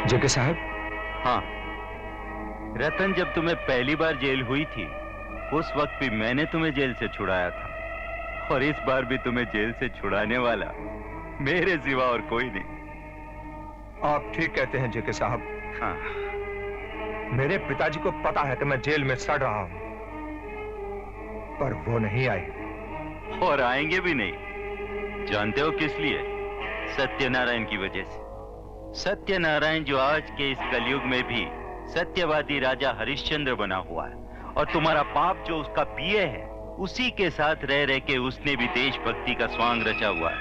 जेके साहब। हाँ, रतन, जब तुम्हें पहली बार जेल हुई थी उस वक्त भी मैंने तुम्हें जेल से छुड़ाया था, और इस बार भी तुम्हें जेल से छुड़ाने वाला मेरे सिवा और कोई नहीं। आप ठीक कहते हैं जेके साहब। हाँ। मेरे पिताजी को पता है कि मैं जेल में सड़ रहा हूं, पर वो नहीं आए और आएंगे भी नहीं। जानते हो किस लिए? सत्यनारायण की वजह से। सत्यनारायण जो आज के इस कलयुग में भी सत्यवादी राजा हरिश्चंद्र बना हुआ है, और तुम्हारा बाप जो उसका पीए है, उसी के साथ रह रह के उसने भी देशभक्ति का स्वांग रचा हुआ है।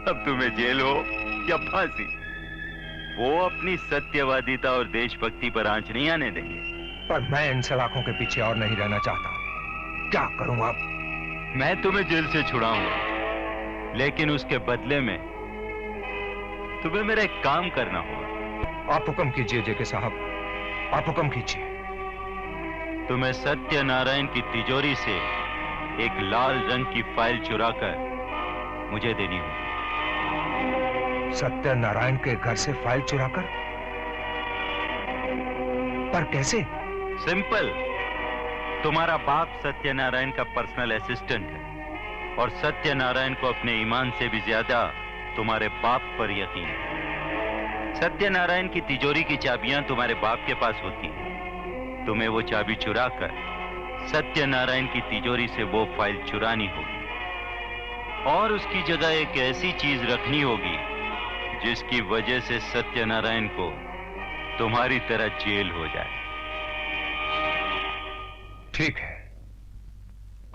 अब तुम्हें जेल हो या फांसी, वो अपनी सत्यवादिता और देशभक्ति पर आंच नहीं आने देंगे। पर मैं इन सलाखों के पीछे और नहीं रहना चाहता। क्या करूं अब? मैं तुम्हें जेल से छुड़ाऊंगा, लेकिन उसके बदले में तुम्हें मेरा एक काम करना होगा। आप हुक्म कीजिए जेके साहब, आप हुक्म कीजिए। तुम्हें सत्यनारायण की तिजोरी से एक लाल रंग की फाइल चुराकर मुझे देनी होगी। सत्यनारायण के घर से फाइल चुराकर? पर कैसे? सिंपल। तुम्हारा बाप सत्यनारायण का पर्सनल असिस्टेंट है, और सत्यनारायण को अपने ईमान से भी ज्यादा तुम्हारे बाप पर यकीन है। सत्यनारायण की तिजोरी की चाबियां तुम्हारे बाप के पास होती हैं। तुम्हें वो चाबी चुराकर सत्यनारायण की तिजोरी से वो फाइल चुरानी होगी, और उसकी जगह एक ऐसी चीज रखनी होगी जिसकी वजह से सत्यनारायण को तुम्हारी तरह जेल हो जाए। ठीक है,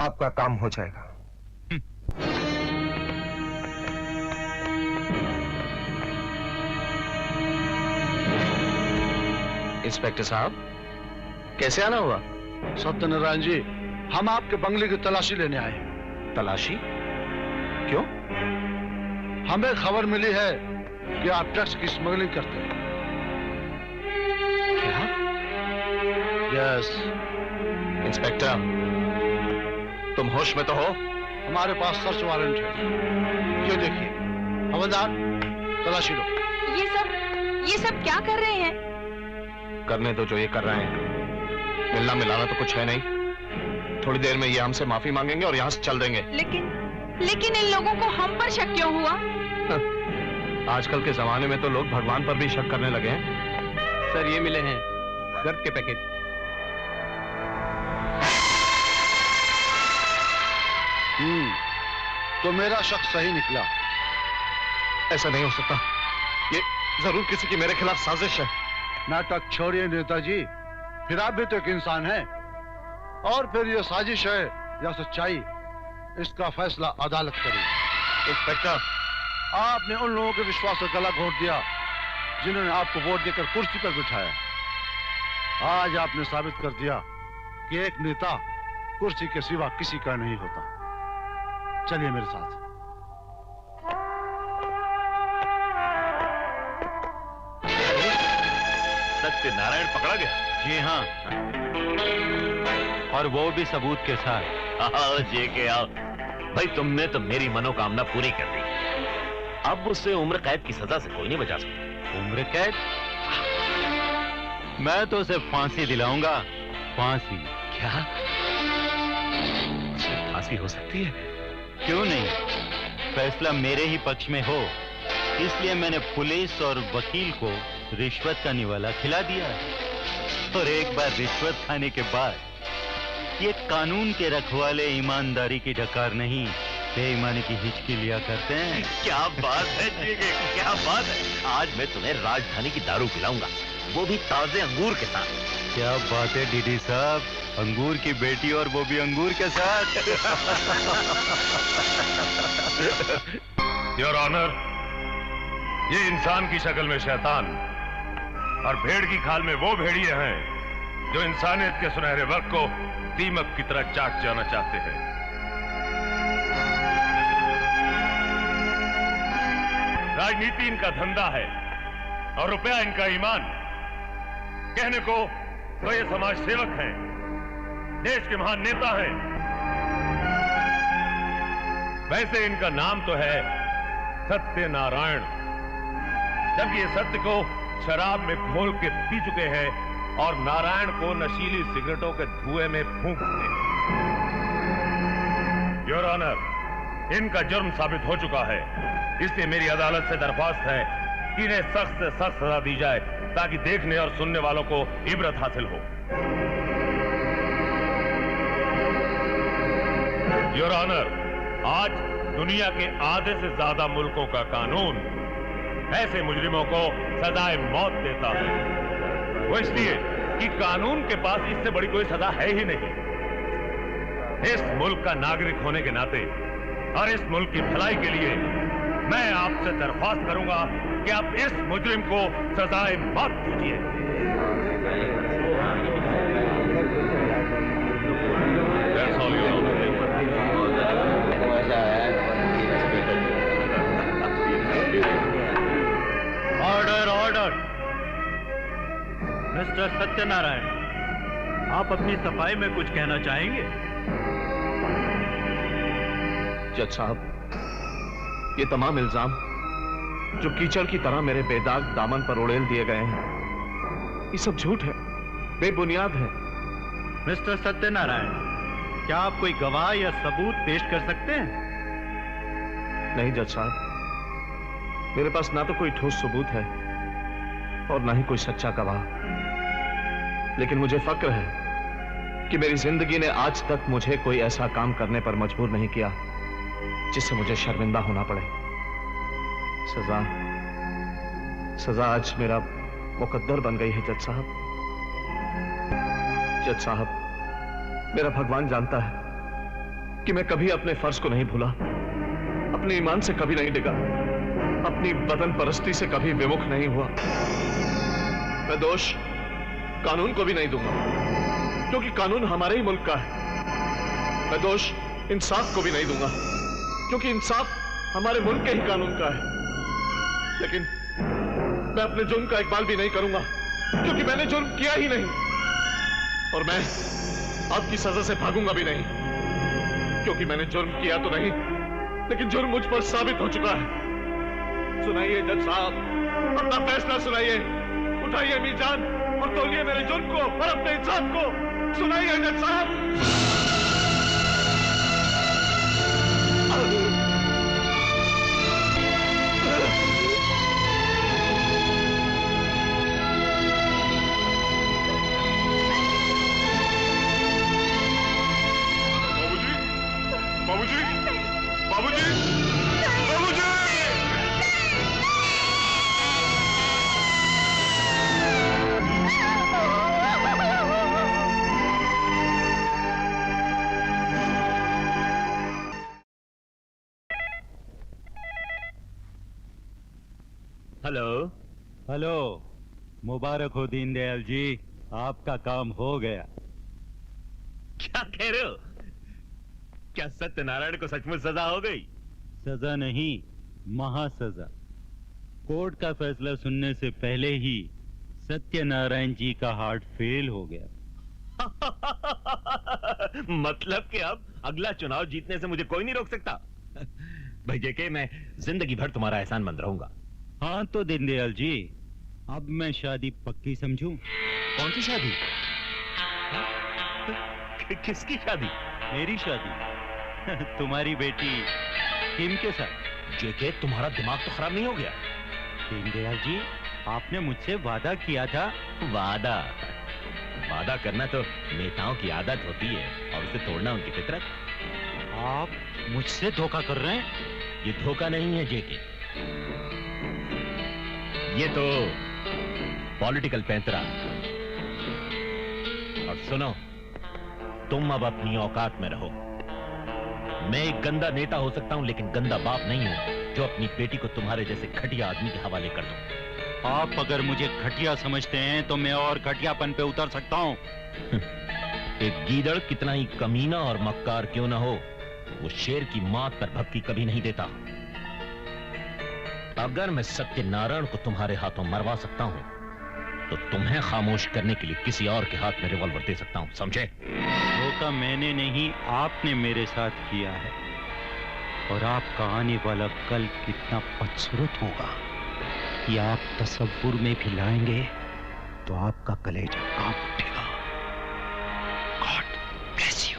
आपका काम हो जाएगा। इंस्पेक्टर साहब, कैसे आना हुआ? सत्यनारायण जी, हम आपके बंगले की तलाशी लेने आए हैं। तलाशी? क्यों? हमें खबर मिली है कि आप ड्रग्स की स्मगलिंग करते हैं। क्या? यस। इंस्पेक्टर, तुम होश में तो हो? हमारे पास सर्च वारंट है। ये देखिए। हवलदार, तलाशी लो। ये सब क्या कर रहे हैं? करने दो जो ये कर रहे हैं। मिलना मिलाना तो कुछ है नहीं। थोड़ी देर में ये हमसे माफी मांगेंगे और यहाँ से चल देंगे। लेकिन इन लोगों को हम पर शक क्यों हुआ? आजकल के जमाने में तो लोग भगवान पर भी शक करने लगे हैं। सर, ये मिले हैं गर्द के पैकेट। तो मेरा शक सही निकला। ऐसा नहीं हो सकता। ये जरूर किसी की मेरे खिलाफ साजिश है। नाटक छोड़िए नेताजी, फिर आप भी तो एक इंसान हैं। और फिर ये साजिश है या सच्चाई, इसका फैसला अदालत करेगी। इंस्पेक्टर, आपने उन लोगों के विश्वास से गला घोट दिया जिन्होंने आपको वोट देकर कुर्सी पर बिठाया। आज आपने साबित कर दिया कि एक नेता कुर्सी के सिवा किसी का नहीं होता। चलिए मेरे साथ। सत्यनारायण पकड़ा गया? जी हाँ, और वो भी सबूत के साथ। आओ जेके आओ। भाई, तुमने तो मेरी मनोकामना पूरी कर दी। अब उससे उम्र कैद की सजा से कोई नहीं बचा सकता। उम्र कैद? मैं तो उसे फांसी दिलाऊंगा। फांसी? क्या? उसे फांसी हो सकती है? क्यों नहीं? फैसला मेरे ही पक्ष में हो, इसलिए मैंने पुलिस और वकील को रिश्वत का निवाला खिला दिया। और एक बार रिश्वत खाने के बाद ये कानून के रखवाले ईमानदारी की डकार नहीं, बेईमानी की हिचकी लिया करते हैं। क्या बात है जेके, क्या बात है। आज मैं तुम्हें राजधानी की दारू पिलाऊंगा, वो भी ताजे अंगूर के साथ। क्या बात है डीडी साहब, अंगूर की बेटी और वो भी अंगूर के साथ। योर ऑनर, ये इंसान की शक्ल में शैतान और भेड़ की खाल में वो भेड़िए हैं जो इंसानियत के सुनहरे वर्ग को दीमक की तरह चाट जाना चाहते हैं। राजनीति इनका धंधा है और रुपया इनका ईमान। कहने को तो ये समाज सेवक हैं, देश के महान नेता हैं। वैसे इनका नाम तो है सत्यनारायण, जब ये सत्य को शराब में घोल के पी चुके हैं और नारायण को नशीली सिगरेटों के धुएं में फूंक चुके हैं। योर ऑनर, इनका जुर्म साबित हो चुका है, इसलिए मेरी अदालत से दरख्वास्त है कि इन्हें सख्त से सख्त सजा दी जाए ताकि देखने और सुनने वालों को इबरत हासिल हो। योर ऑनर, आज दुनिया के आधे से ज्यादा मुल्कों का कानून ऐसे मुजरिमों को सजाए मौत देता है। वो इसलिए कि कानून के पास इससे बड़ी कोई सजा है ही नहीं। इस मुल्क का नागरिक होने के नाते और इस मुल्क की भलाई के लिए मैं आपसे दरख्वास्त करूंगा कि आप इस मुजरिम को सजाए मौत दीजिए। That's all, Your Honor. Order order. Mister Satyanarayan, आप अपनी सफाई में कुछ कहना चाहेंगे? जज साहब, ये तमाम इल्जाम जो कीचड़ की तरह मेरे बेदाग दामन पर उड़ेल दिए गए हैं, ये सब झूठ है, बेबुनियाद है। मिस्टर सत्यनारायण, क्या आप कोई गवाह या सबूत पेश कर सकते हैं? नहीं जज साहब, मेरे पास ना तो कोई ठोस सबूत है और ना ही कोई सच्चा गवाह, लेकिन मुझे फक्र है कि मेरी जिंदगी ने आज तक मुझे कोई ऐसा काम करने पर मजबूर नहीं किया जिससे मुझे शर्मिंदा होना पड़े। सजा आज मेरा मुकद्दर बन गई है जज साहब। जज साहब, मेरा भगवान जानता है कि मैं कभी अपने फर्ज को नहीं भूला, अपने ईमान से कभी नहीं डिगा, अपनी वतन परस्ती से कभी विमुख नहीं हुआ। मैं दोष कानून को भी नहीं दूंगा, क्योंकि कानून हमारे ही मुल्क का है। मैं दोष इंसाफ को भी नहीं दूंगा, क्योंकि इंसाफ हमारे मुल्क के ही कानून का है। लेकिन मैं अपने जुर्म का इकबाल भी नहीं करूंगा, क्योंकि मैंने जुर्म किया ही नहीं, और मैं आपकी सजा से भागूंगा भी नहीं, क्योंकि मैंने जुर्म किया तो नहीं, लेकिन जुर्म मुझ पर साबित हो चुका है। सुनाइए जज साहब, अपना फैसला सुनाइए, उठाइए मीजान और तौलिए मेरे जुर्म को और अपने इंसाफ को। सुनाइए जज साहब। बाबूजी, बाबूजी, बाबूजी। हेलो हेलो, मुबारक हो दीनदयाल जी, आपका काम हो गया। क्या कह रहे हो? क्या सत्यनारायण को सचमुच सजा हो गई? सजा नहीं, महासजा। कोर्ट का फैसला सुनने से पहले ही सत्यनारायण जी का हार्ट फेल हो गया। मतलब कि अब अगला चुनाव जीतने से मुझे कोई नहीं रोक सकता। भाई जेके, मैं जिंदगी भर तुम्हारा एहसानमंद रहूंगा। हाँ तो दीनदयाल जी, अब मैं शादी पक्की समझूं? कौन सी शादी? किसकी शादी? मेरी शादी तुम्हारी बेटी किम के साथ। जेके, तुम्हारा दिमाग तो खराब नहीं हो गया? दीनदयाल जी, आपने मुझसे वादा किया था। वादा वादा करना तो नेताओं की आदत होती है और उसे तोड़ना उनकी फितरत। आप मुझसे धोखा कर रहे हैं? ये धोखा नहीं है जेके, ये तो पॉलिटिकल पैंतरा। और सुनो, तुम अब अपनी औकात में रहो। मैं एक गंदा नेता हो सकता हूं, लेकिन गंदा बाप नहीं हूं जो अपनी बेटी को तुम्हारे जैसे घटिया आदमी के हवाले कर दूं। आप अगर मुझे घटिया समझते हैं तो मैं और घटियापन पे उतर सकता हूं। एक गीदड़ कितना ही कमीना और मक्कार क्यों ना हो, वो शेर की मात पर भपकी कभी नहीं देता। अगर मैं सत्यनारायण को तुम्हारे हाथों मरवा सकता हूं, तो तुम्हें खामोश करने के लिए किसी और के हाथ में रिवॉल्वर दे सकता हूं, समझे? धोखा मैंने नहीं, आपने मेरे साथ किया है, और आपका आने वाला कल कितना बदसूरत होगा। कि आप तसव्वुर में भी लाएंगे तो आपका कलेजा कांप उठेगा। God bless you.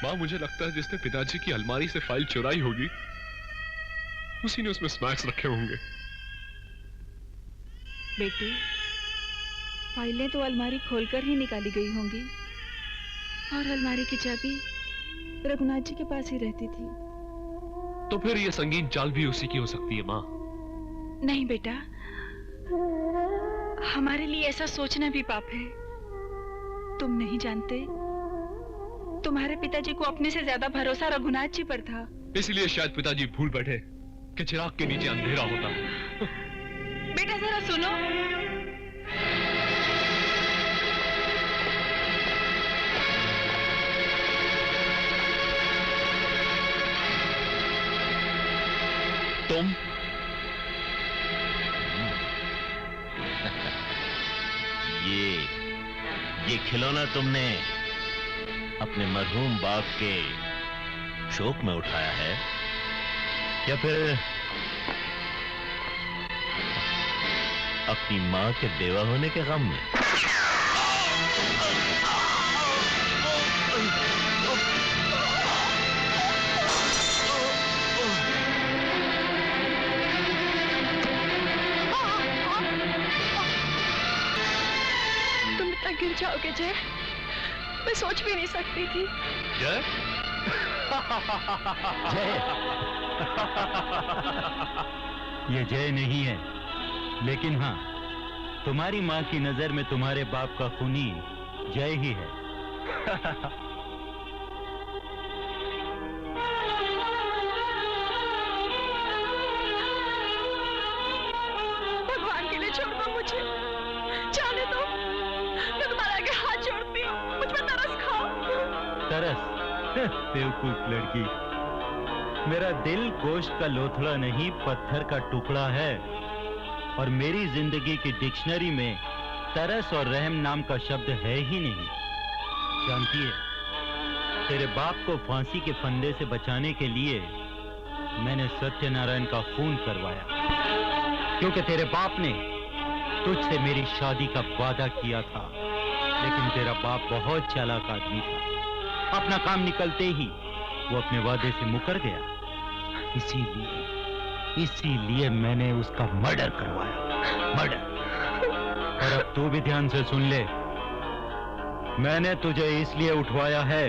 माँ, मुझे लगता है जिसने पिताजी की अलमारी से फाइल चुराई होगी उसी ने उसमें स्नैक्स रखे होंगे। बेटी, फाइलें तो अलमारी खोलकर ही निकाली गई होंगी और अलमारी की चाबी रघुनाथ जी के पास ही रहती थी। तो फिर ये संगीन चाल भी उसी की हो सकती है माँ। नहीं बेटा, हमारे लिए ऐसा सोचना भी पाप है। तुम नहीं जानते, तुम्हारे पिताजी को अपने से ज्यादा भरोसा रघुनाथ जी पर था। इसलिए शायद पिताजी भूल बैठे कि चिराग के नीचे अंधेरा होता। बेटा जरा सुनो। तुम ये खिलौना तुमने अपने मरहूम बाप के शोक में उठाया है या फिर अपनी मां के बेवा होने के गम में? तुम इतना गिर जाओगे जय, मैं सोच भी नहीं सकती थी। जय? ये जय नहीं है, लेकिन हाँ, तुम्हारी माँ की नजर में तुम्हारे बाप का खूनी जय ही है। भगवान के लिए छोड़ दो मुझे, जाने दो। मैं तुम्हारे आगे हाथ जोड़ती हूँ, मुझ पर तरस खाओ। तरस? बेवकूफ लड़की, मेरा दिल गोश्त का लोथड़ा नहीं, पत्थर का टुकड़ा है। और मेरी जिंदगी की डिक्शनरी में तरस और रहम नाम का शब्द है ही नहीं। जानती है, तेरे बाप को फांसी के फंदे से बचाने के लिए मैंने सत्यनारायण का खून करवाया, क्योंकि तेरे बाप ने तुझसे मेरी शादी का वादा किया था। लेकिन तेरा बाप बहुत चालाक आदमी था, अपना काम निकलते ही वो अपने वादे से मुकर गया। इसीलिए मैंने उसका मर्डर करवाया, मर्डर। और अब तू भी ध्यान से सुन ले, मैंने तुझे इसलिए उठवाया है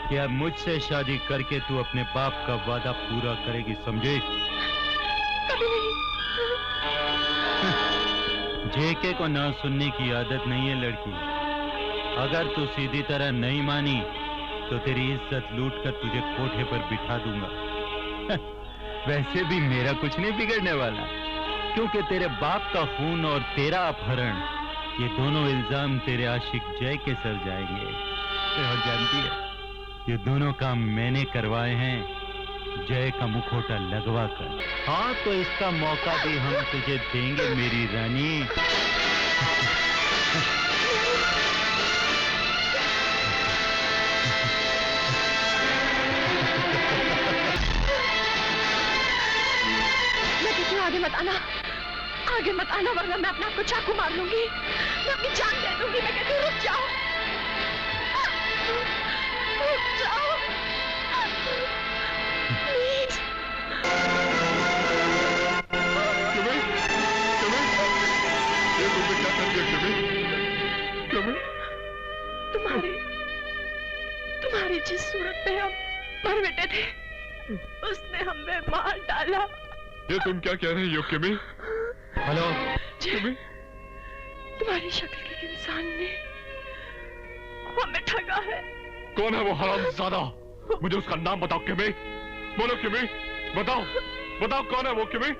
कि अब मुझसे शादी करके तू अपने बाप का वादा पूरा करेगी, समझे? कभी नहीं। जेके को ना सुनने की आदत नहीं है लड़की। अगर तू सीधी तरह नहीं मानी तो तेरी इज्जत लूटकर तुझे कोठे पर बिठा दूंगा। वैसे भी मेरा कुछ नहीं बिगड़ने वाला, क्योंकि तेरे बाप का खून और तेरा अपहरण, ये दोनों इल्जाम तेरे आशिक जय के सर जाएंगे। और जानती है, ये दोनों काम मैंने करवाए हैं जय का मुखौटा लगवा कर। हाँ, तो इसका मौका भी हम तुझे देंगे मेरी रानी। आगे मत आना, वरना मैं अपने आप को चाकू मार लूंगी। मैं अपनी जान दे दूंगी। मैं कहती हूँ रुक जाओ, रुक जाओ प्लीज। ये तुमने क्या कर दिया? तुम्हारी जिस सूरत में हम मर मिटे थे, उसने हमें मार डाला। ये तुम क्या कह रही हो किमी? हेलो किमी? तुम्हारी शक्ल के इंसान ने हमें ठगा है। कौन है वो हरामजादा? मुझे उसका नाम बताओ किमी। बोलो किमी, बताओ, बताओ कौन है वो किमी?